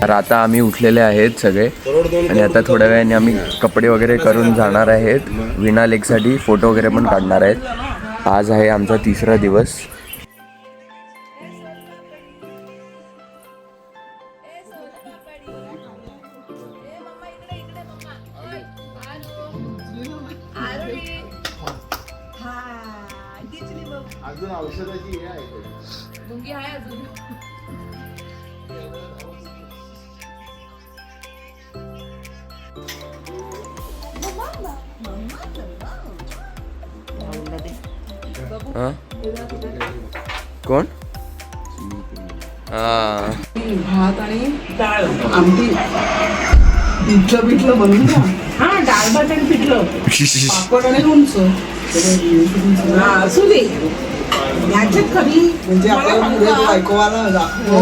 तर आता आम्ही उठलेले आहेत सगळे आणि आता थोड्या वेळाने आम्ही कपडे वगैरे करून जाणार आहेत विना लेकसाठी. फोटो वगैरे पण काढणार आहेत. आज आहे आमचा 3रा दिवस. अजून औषधाची हे आहे मुंगी आहे अजून. कोण? भात आणि डाळ आमटी पिठलं पिठलं बनवून घ्या. हा डाळ भात आणि पिठलं पापड आणि लोणचं. हा असू दे याच्यात कधी म्हणजे आपल्याला पुढे बायकोवाला दाखव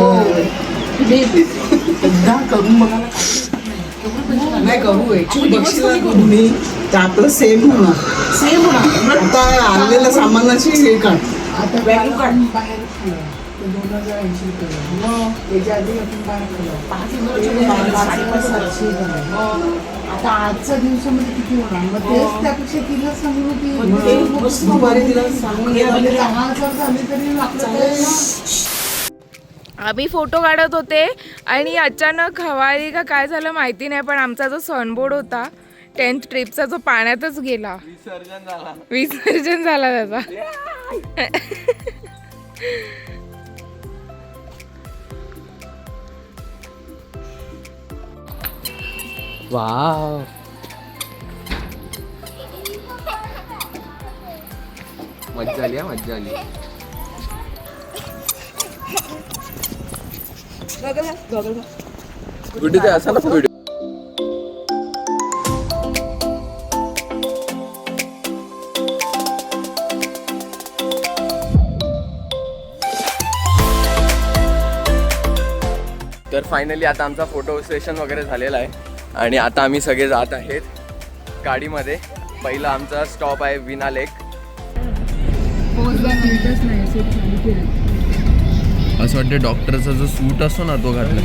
एकदा करून बघायला नाही करू ऍक्च्युली बघशील तुम्ही तर आपलं सेम होणार. आता आणलेल्या सामानाची हे काढ आता व्हॅल्यू काढ बाहेर 2080 त्याच्या आधी आपण बाहेर आता आजच्या दिवसामध्ये किती होणार मग तेच त्यापेक्षा तिला सांगू की दुपारी तिला सांगून 10,000 झाले तरी आपलं. आम्ही फोटो काढत होते आणि अचानक हवाई का काय झालं माहिती नाही, पण आमचा जो सनबोर्ड होता 10th ट्रिपचा जो पाण्यातच गेला. विसर्जन झाला त्याचा. वाव, मज्जा आली. मज्जा आली. कुठे ते असा ना व्हिडिओ. तर फायनली आता आमचा फोटो सेशन वगैरे झालेला आहे आणि आता आम्ही सगळे जात आहेत गाडीमध्ये. पहिला आमचा स्टॉप आहे विना लेक. असं वाटतं डॉक्टरचा जो सूट असतो ना तो घातला.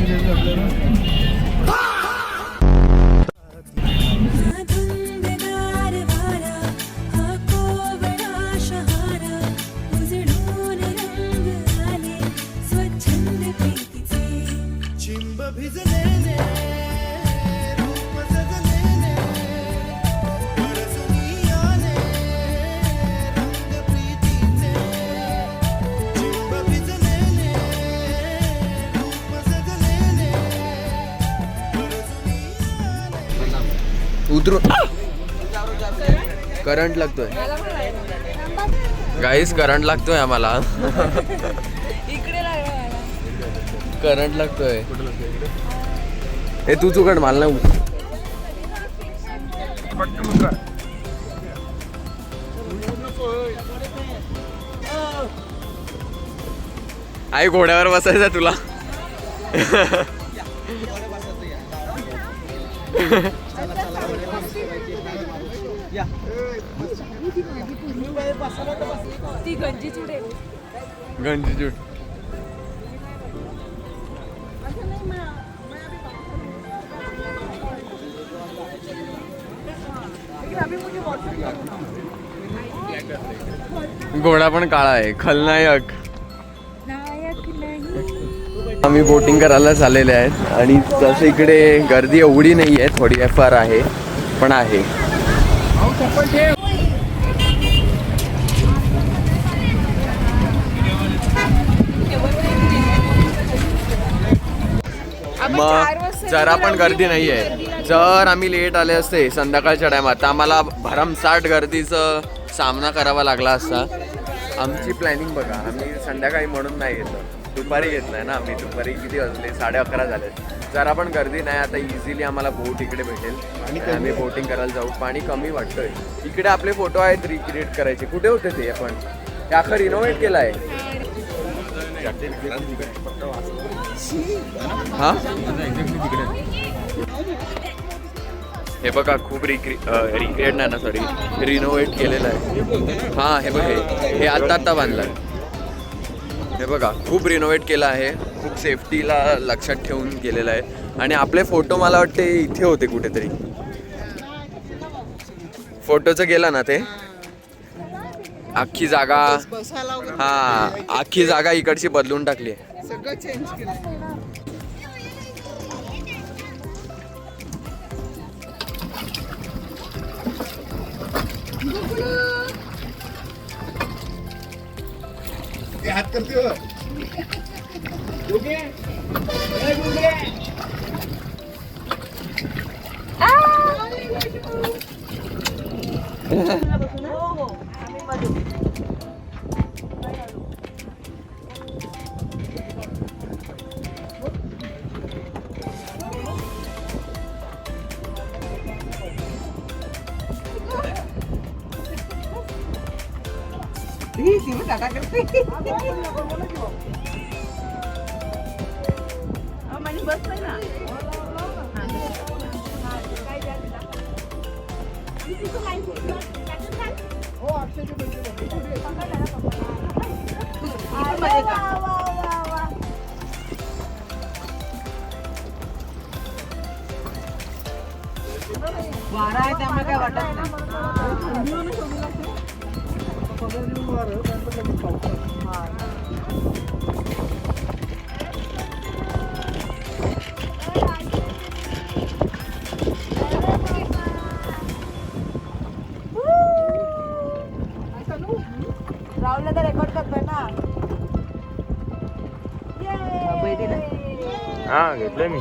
उतरून करंट लागतोय गाईस, करंट लागतोय आम्हाला. करंट लागतोय. हे तू चुकट मला नाही. आई घोड्यावर बसायचं तुला. गंजी चूट. घोडा पण काळा आहे. खलनायक. आम्ही बोटिंग करायला चाललेले आहेत आणि तसं इकडे गर्दी एवढी नाही आहे, थोडी फार आहे पण आहे. मग जरा पण गर्दी नाही आहे. जर आम्ही लेट आले असते संध्याकाळच्या टायमात तर आम्हाला भरमसाठ गर्दीचा सामना करावा लागला असता. आमची प्लॅनिंग बघा, आम्ही संध्याकाळी म्हणून नाही घेतलं, दुपारी घेतलंय ना आम्ही. दुपारी किती वाजले? 11:30 झाले. जरा पण गर्दी नाही. आता इझिली आम्हाला बोट इकडे भेटेल आणि आम्ही बोटिंग करायला जाऊ. पाणी कमी वाटतंय इकडे. आपले फोटो आहेत रिक्रिएट करायचे. कुठे होते ते? आपण हे अख्खं रिनोव्हेट केलं आहे. हा हे बघा, खूप रिक्रिएट नाही ना, सॉरी, रिनोव्हेट केलेलं आहे. हा हे बघ, हे आत्ता बांधलं. हे बघा खूप रिनोव्हेट केलं आहे, खूप सेफ्टीला लक्षात ठेवून केलेलं आहे. आणि आपले फोटो मला वाटते इथे होते कुठेतरी, फोटोचं गेलं ना ते, अख्खी जागा, बसायला वगैरे हा अख्खी जागा इकडची बदलून टाकली आहे. सगळं चेंज केलं. हात करते हो. दोघे. ए, दोघे. वारा आहे त्यामुळे काय वाटत नाही. राहुलला तर रेकॉर्ड करतोय ना. हा घेतलंय मी.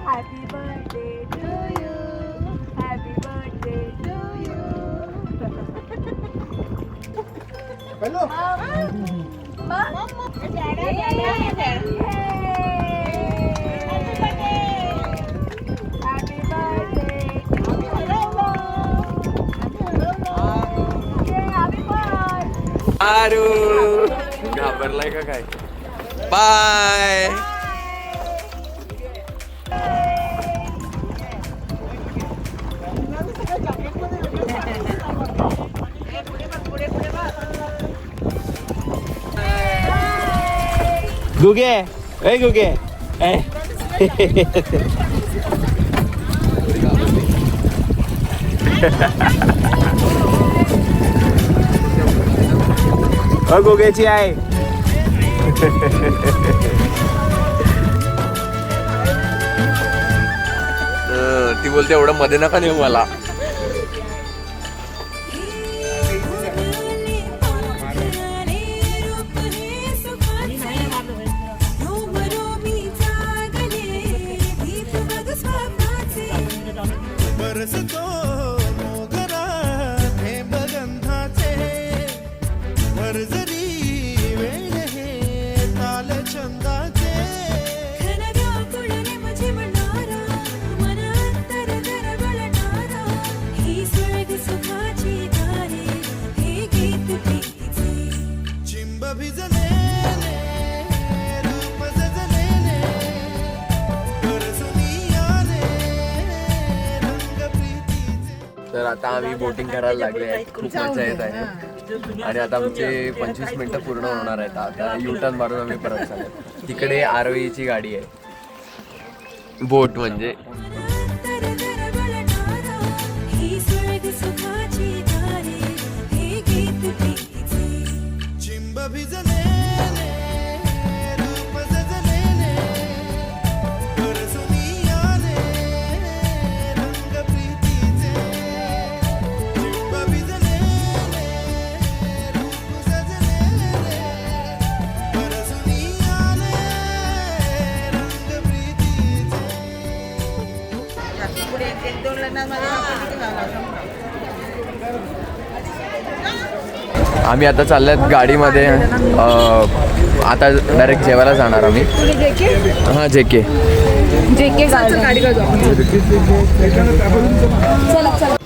Happy birthday to you, happy birthday to you. Hello. Aru घाबरलाय का काय? बाय. गुगे ए गुगे ए गुगेची आहे. ती बोलते एवढं मध्ये नका नेऊ मला. तर आता आम्ही बोटिंग करायला लागले आहे, खूप मजा येत आहे. आणि आता आमचे 25 मिनिटं पूर्ण होणार आहेत. आता युटर्न मारून आम्ही परत चालू. तिकडे आरवीची गाडी आहे, बोट म्हणजे. आम्ही आता चालल्यात गाडीमध्ये. आता डायरेक्ट जेवायला जाणार आम्ही. हां जेके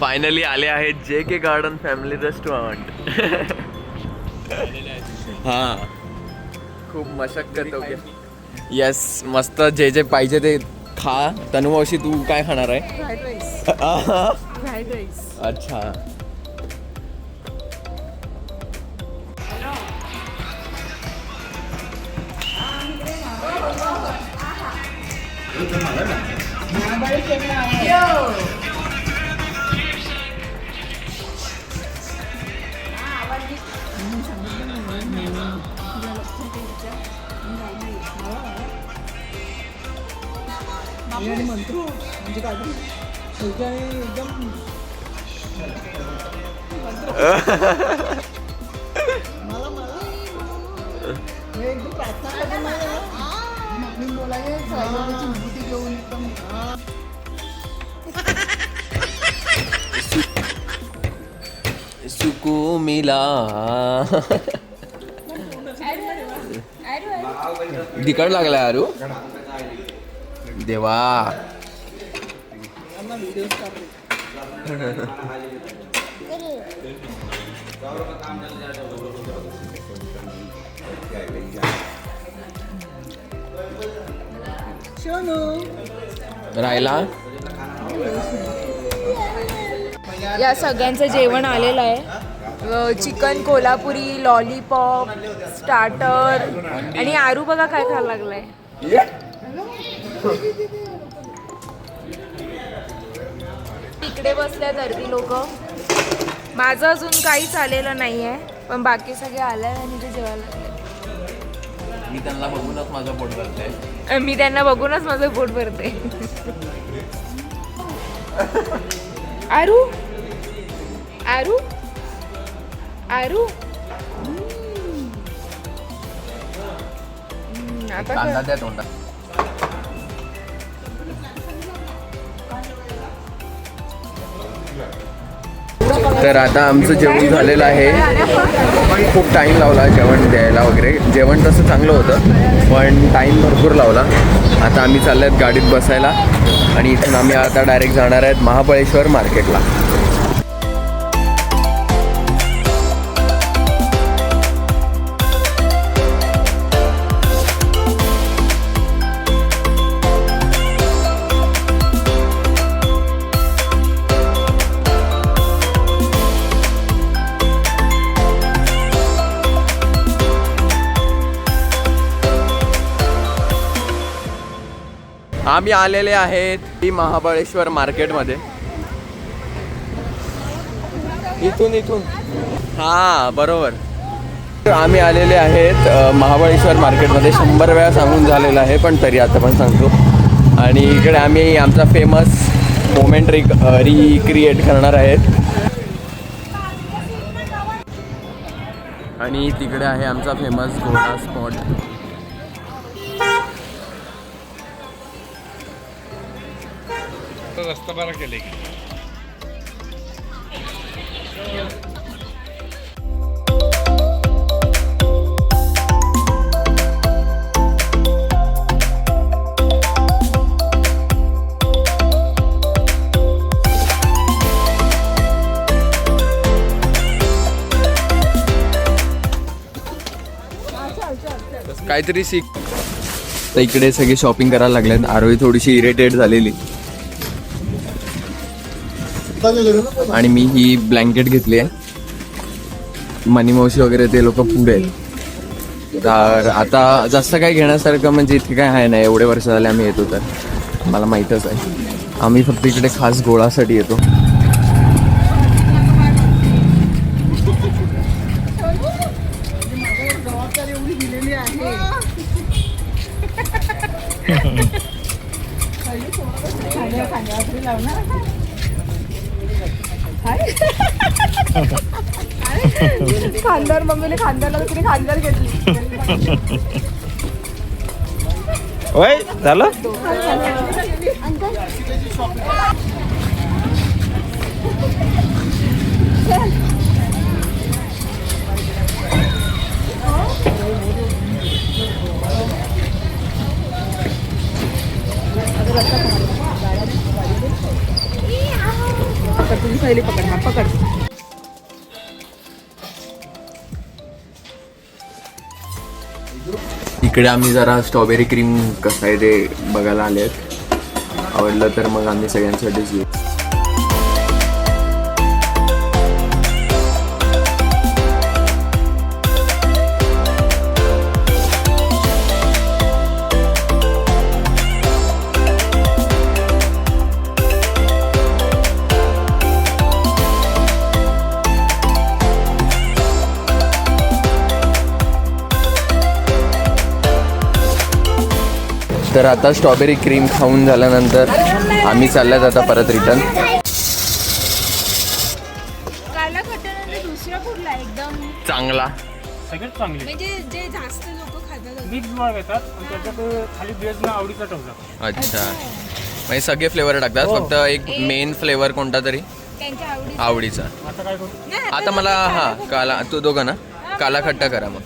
फायनली आले आहेत जेके गार्डन फॅमिली रेस्टॉरंट. हां खूप मशक्कत होती. येस मस्त जे जे पाहिजे ते खा. तनुमावशी तू काय खाणार आहे? Fried rice. अच्छा सुकू मिला तिकड लागलाय आरू देवा. राहिला या सगळ्यांचं जेवण आलेलं आहे. चिकन कोल्हापुरी, लॉलीपॉप, स्टार्टर आणि आरू बघा काय खायला लागलाय. तिकडे बसल्यात अर्धी लोक. माझं अजून काहीच आलेलं नाहीये पण बाकी सगळे आले आणि ते जेवायला लागले. मी त्यांना बघूनच माझं पोट भरतंय. मी त्यांना बघूनच माझं पोट भरते. आरू आरू आरू आता कांदा द्या तोंडात. तर आता आमचं जेवण झालेलं आहे. खूप टाईम लावला जेवण द्यायला वगैरे. जेवण तसं चांगलं होतं पण टाईम भरपूर लावला. आता आम्ही चाललो आहेत गाडीत बसायला आणि इथून आम्ही आता डायरेक्ट जाणार आहेत महाबळेश्वर मार्केटला. आम्ही आलेले आहेत ती महाबळेश्वर मार्केटमध्ये. इथून हां बरोबर. आम्ही आलेले आहेत महाबळेश्वर मार्केटमध्ये. 100 वेळा सांगून झालेलं आहे पण तरी आता पण सांगतो. आणि इकडे आम्ही आमचा फेमस मोमेंट रिक्रिएट करणार आहेत. आणि तिकडे आहे आमचा फेमस घोडा स्पॉट. रस्ता बरा केले की काहीतरी शिक. तर इकडे सगळे शॉपिंग करायला लागलेत. आरोही थोडीशी इरिटेट झालेली आणि मी ही ब्लँकेट घेतली आहे. मनी मावशी वगैरे ते लोक पुढे आहेत. तर आता जास्त काही घेण्यासारखं म्हणजे इथे काय आहे ना. एवढे वर्ष झाले आम्ही येतो तर आम्हाला माहीतच आहे. आम्ही फक्त इकडे खास गोळासाठी येतो. खानदार मम्मीने खानदारला तिने खानदार घेतली. होय झालं. तुम्ही पहिले पकड. हा पकड. इकडे आम्ही जरा स्ट्रॉबेरी क्रीम कसं आहे ते बघायला आले आहेत. आवडलं तर मग आम्ही सगळ्यांसाठीच घेऊ. तर आता स्ट्रॉबेरी क्रीम खाऊन झाल्यानंतर आम्ही चालल्यात आता परत रिटर्न. काला खट्ट्यानंतर दुसरा कुठला एकदम चांगला सगळ्यात चांगली म्हणजे जे जास्त लोक खातात मिक्स गोळा घेतात आणि त्याच्यात खाली बेसनं आवडीचा ठेवला. अच्छा म्हणजे सगळे फ्लेवर टाकतात फक्त एक मेन फ्लेवर कोणता तरी त्यांच्या आवडी आवडीचा. आता काय करू? आता मला हा काला तो दोघं ना काला खट्टा करा मग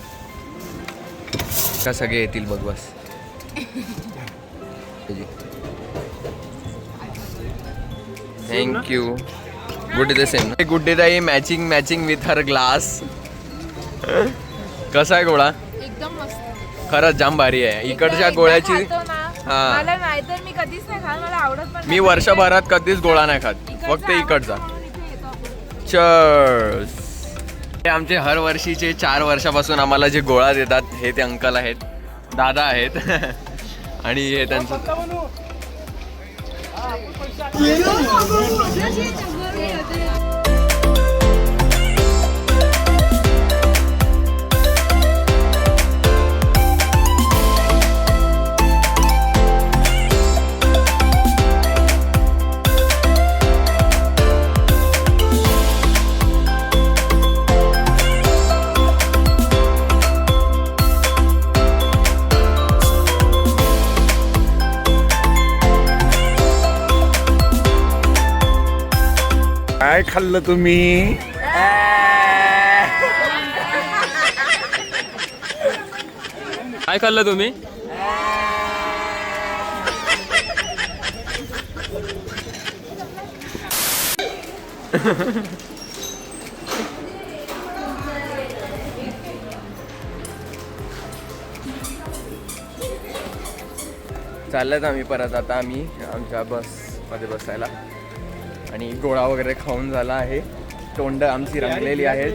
का सगळे येतील बघ बस. Thank you. Good day same good day matching with her glass. कसा आहे गोळा? एकदम मस्त. खरंच जाम भारी आहे. इकडच्या गोळ्याची हा. मला नाही तर मी कधीच नाही खात, मला आवडत पण मी वर्षभरात कधीच गोळा नाही खात, फक्त इकडचा. चर्स. हे आमचे हर वर्षीचे 4 वर्षापासून आम्हाला जे गोळा देतात हे ते अंकल आहेत, दादा आहेत. आणि हे त्यांचं काय खाल्लं तुम्ही? काय खाल्लं तुम्ही? चाललेत आम्ही परत आता आम्ही आमच्या बसमध्ये बसायला. आणि गोळा वगैरे खाऊन झाला आहे. तोंड आमची रंगलेली आहेत.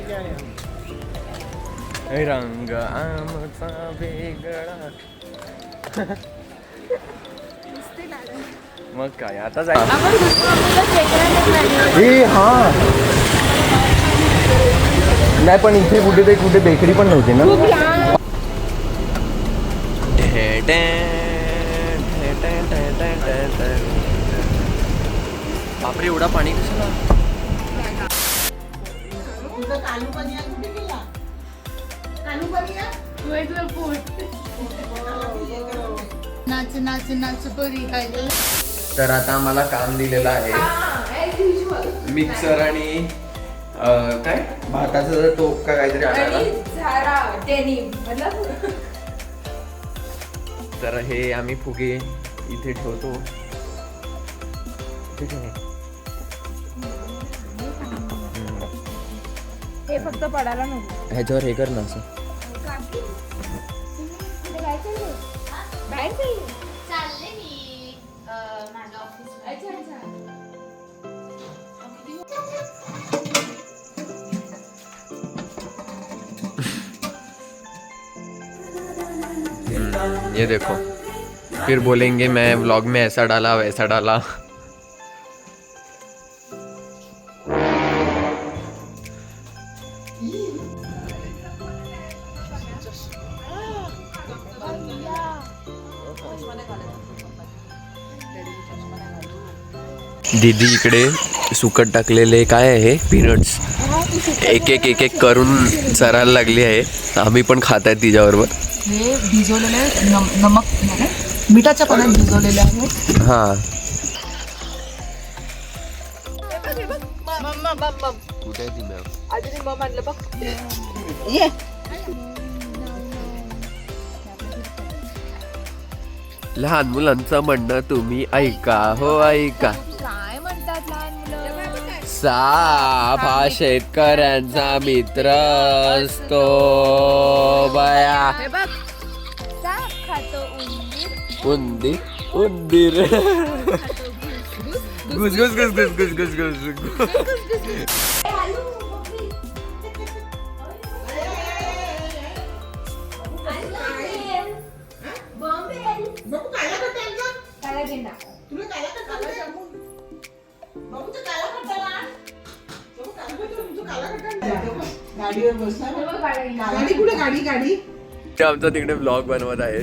रंग आमचा वेगळा. मग काय आता जाय. हा नाही पण इथे कुठे बेकरी पण नव्हती ना. बापरे एवढा पाणी कशाला. नाच नाच नाच बरी खायला. तर आता आम्हाला काम दिलेलं आहे मिक्सर आणि काय भाताचा टोप का काहीतरी आणायला. तर हे आम्ही फुगे इथे ठेवतो. हे फक्त पडायला नको. ह्याच्यावर हे कर ना असं. चालले मी माझ्या ऑफिसला. ये देखो फिर बोलेंगे मैं व्लॉग में ऐसा डाला वैसा डाला. दीदी इकडे सुकट टाकलेले काय आहे पीनट्स एक एक करून चरायला लागली आहे. आम्ही पण खात आहे तिच्याबरोबर. हे भिजवलेले नमक मिठाच्या पाण्यात भिजवलेले आहेत. हा कुठे ती ये लहान मुलांचं म्हणणं तुम्ही ऐका हो ऐका. काय म्हणतात लहान मुलं. साप हा शेतकऱ्यांचा मित्र असतो बया. हे बघ साप खातो उंदीर. उंदीर घुस घुस घुस घुस घुस घुस घुस घुस. गाडीवर बसला. गाडी कुठे गाडी गाडी आमचा तिकडे ब्लॉग बनवत आहे.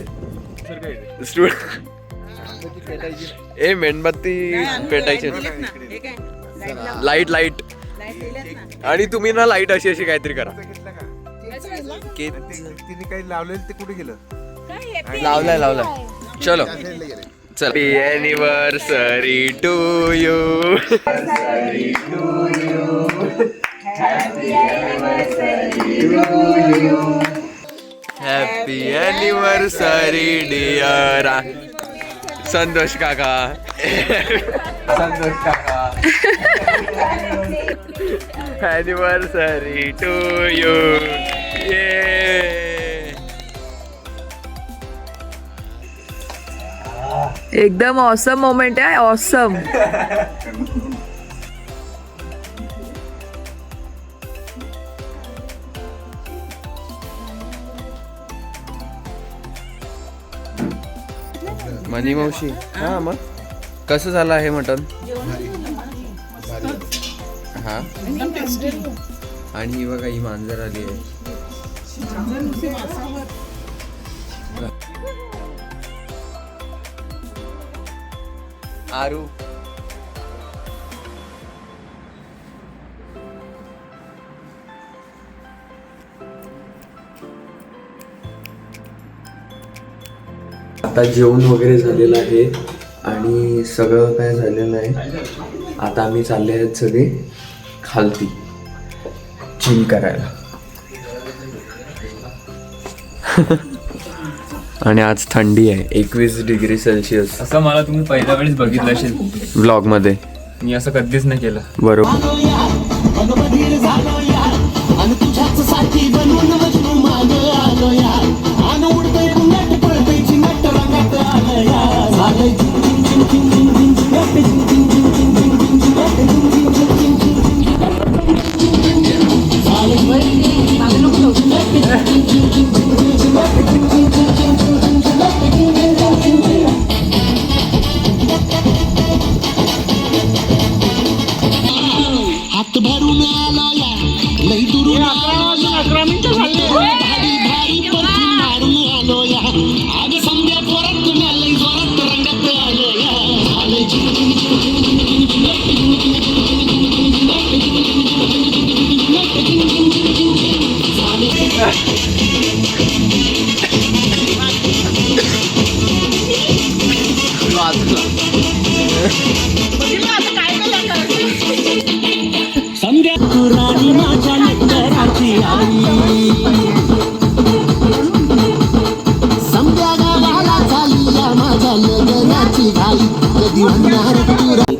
ए मेणबत्ती पेटायची लाईट लाईट आणि तुम्ही ना लाईट अशी अशी काहीतरी करा तिने काही लावलेलं ते कुठे गेलं? लावलाय चलो चल anniversary to you happy anniversary dear Santosh काका एनिव्हर्सरी टू यू एकदम ऑसम मोमेंट आहे ऑसम. मनी मावशी हा मग कसं झालं आहे मटन? हा आणि ही बघा ही मांजर आली आहे. आरू आता जेवण वगैरे झालेलं आहे आणि सगळं काय झालेलं आहे. आता आम्ही चालले आहेत सगळे खालती चिल करायला. आणि आज थंडी आहे 21 डिग्री सेल्सिअस. असं मला तुम्ही पहिल्या वेळेस बघितलं असेल ब्लॉग मध्ये. मी असं कधीच नाही केलं. बरोबर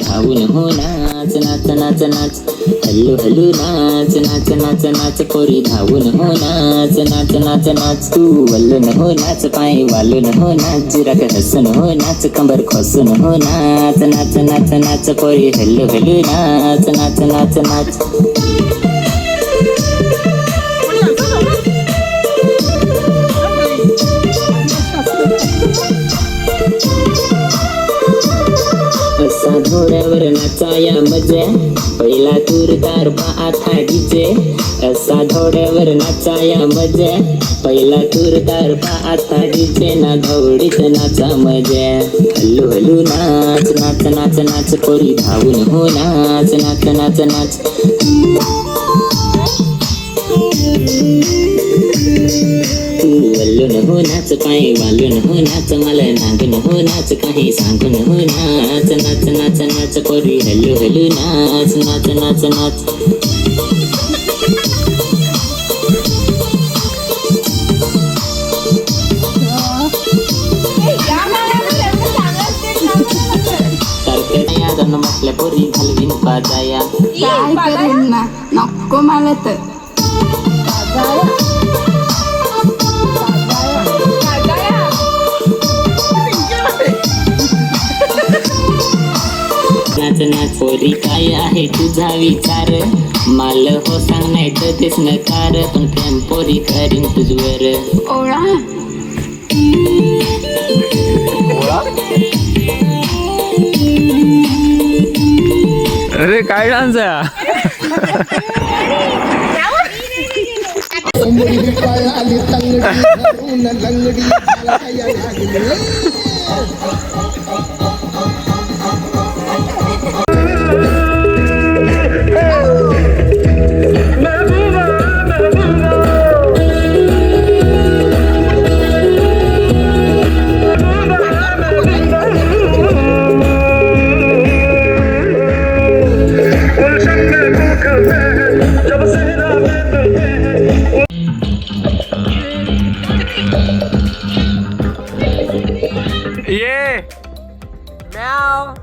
धावून हो नाच नाच नाच नाच हल्लू हल्लू नाच नाच नाच नाच पोरी धावून हो नाच नाच नाच नाच तू वल्लून हो नाच पाय वालून हो नाच जिराक हसून हो नाच कंबर खोसून हो नाच नाच नाच नाच पोरी हल्लू हल्लू नाच नाच नाच नाच. असा घोड्यावर नाचाया मजा पहिला तूर तार आता डीजे. असा घोड्यावर नाचाया मजा पहिला तूर तार आता डीजे ना धवडीत नाचा मजा. हल्लू हल्लू नाच नाच नाच नाच पोरी धावून हो नाच नाच नाच नाच. तू वल्लून हो नाच पाय वालून हो नाच मला नांगून हो नाच काही सांगून हो नाच नाच नाच नाच पोरी हल्लू हल्लू नाच नाच नाच नाच. यादन म्हटल्या पोरी घालवीन पाजाया. काय करेन ना नको मला तर. नाच नाच पोरी काय आहे तुझा विचार माल हो सांग नाही तर तेच नकार पण प्रेम पोरी करीन तुझवर. ओळा अरे काय डान्स आहे लंगडी म्याव.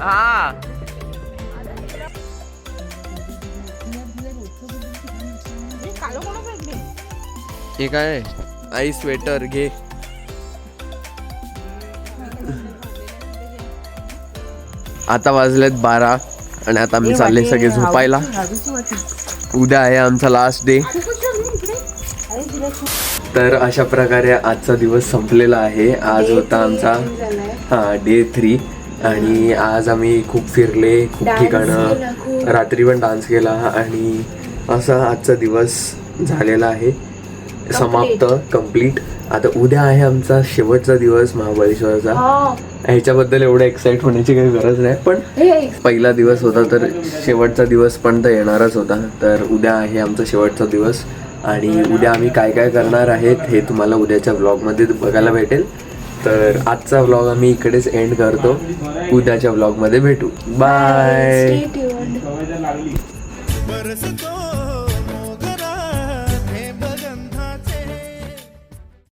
हा हे काय आई स्वेटर घे. आता वाजलेत 12 आणि आता आम्ही चालले सगळे झोपायला. उद्या आहे आमचा लास्ट डे. तर अशा प्रकारे आजचा दिवस संपलेला आहे. आज होता आमचा डे 3 आणि आज आम्ही खूप फिरले, खूप ठिकाणं, रात्री पण डान्स केला आणि असा आजचा दिवस झालेला आहे समाप्त, कंप्लीट. आता उद्या आहे आमचा शेवटचा दिवस महाबळेश्वरचा. ह्याच्याबद्दल एवढं एक्साइट होण्याची काही गरज नाही, पण पहिला दिवस होता तर शेवटचा दिवस पण तर येणारच होता. तर उद्या आहे आमचा शेवटचा दिवस आणि उद्या आम्ही काय काय करणार आहेत हे तुम्हाला उद्याच्या व्लॉगमध्ये बघायला भेटेल. तर आजचा व्लॉग आम्ही इकडेच एंड करतो. उद्याच्या व्लॉगमध्ये भेटू. बाय. लागली